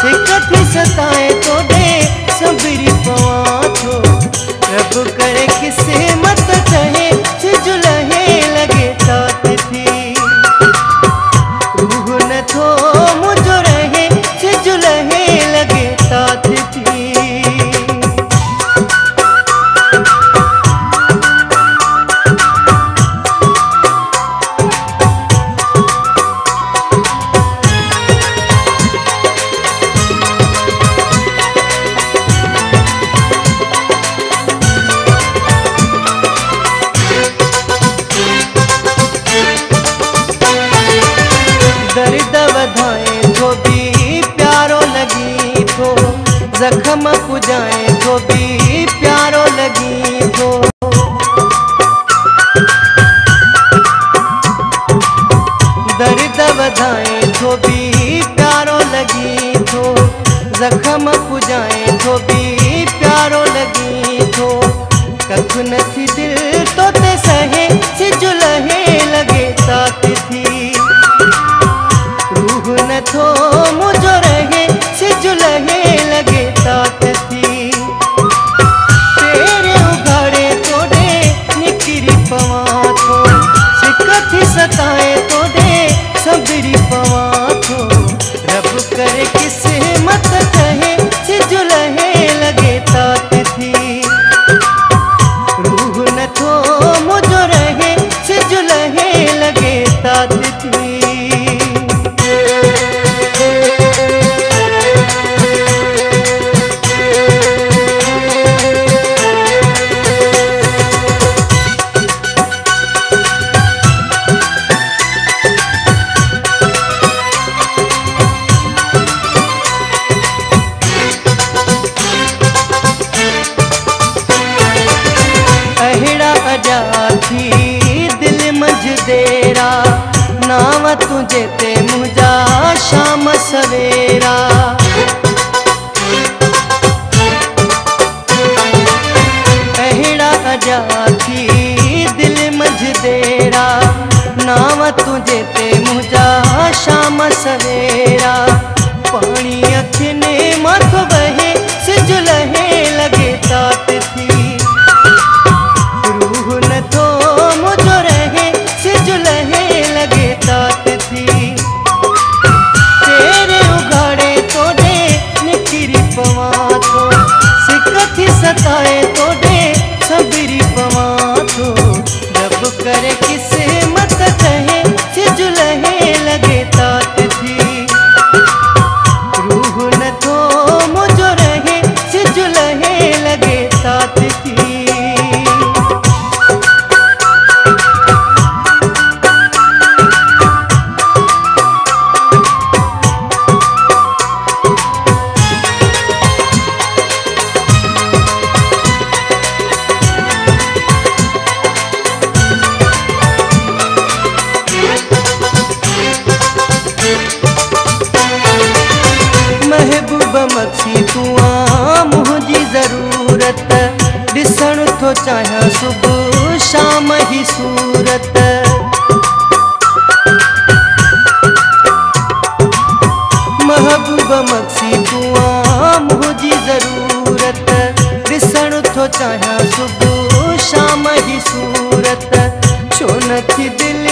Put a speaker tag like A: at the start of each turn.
A: सिकथी सताए तो दे सबरी पवा थो। रब करे किस्मत चाहे सिजुलहे लगे तात थी। रूह न थो मुझो रहे सिजुलहे लगे तात थी। दर्द वधाए तो भी प्यारो लगी थो। जख्म पुजाए तो भी प्यारो लगी थो। दर्द वधाए तो भी प्यारो लगी थो। जख्म पुजाए तो भी प्यारो लगी थो। कख न थी दिल तो ते सहे सिजुलहे लगे तात थी। रूह न थो मुझो रहे सिजुलहे लगे तात थी। तेरे उघाड़े तोड़े निकिरी पवा थो। सिकथी सताए तो दे सबरी पवा थो। रब करे किस्मत चाहे सिजुलहे लगे तात थी। रूह न थो मुझो रहे सिजुलहे लगे तात थी। अहिड़ा अजा थी दिल मजदेरा। नाव तुझे ते मुझा शाम सवेरा। अहिड़ा अजा थी दिल मजदेरा। नाव तुझे ते मुझा शाम सवेरा। पानी अखिने मथो बहे सिजुलहे लगे तात थी। रूह न थो मुझो रहे सिजुलहे लगे तात थी। तेरे उघाड़े तोड़े निकिरी पवा थो। सिकथी सताए तोड़े सबरी पवा थो। रब करे किस्मत चाहे सिजुलहे लगे तात थी। रूह न थो मुझो रहे सिजुलहे लगे तात थी। महबूब मक्सी तू आ मुझी जरूरत। दिसण थो चाहियां सुबह शाम ही सूरत। महबूब मक्सी तू आ मुझी जरूरत। दिसण थो चाहियां सुबह शाम ही सूरत। छो न थी दिल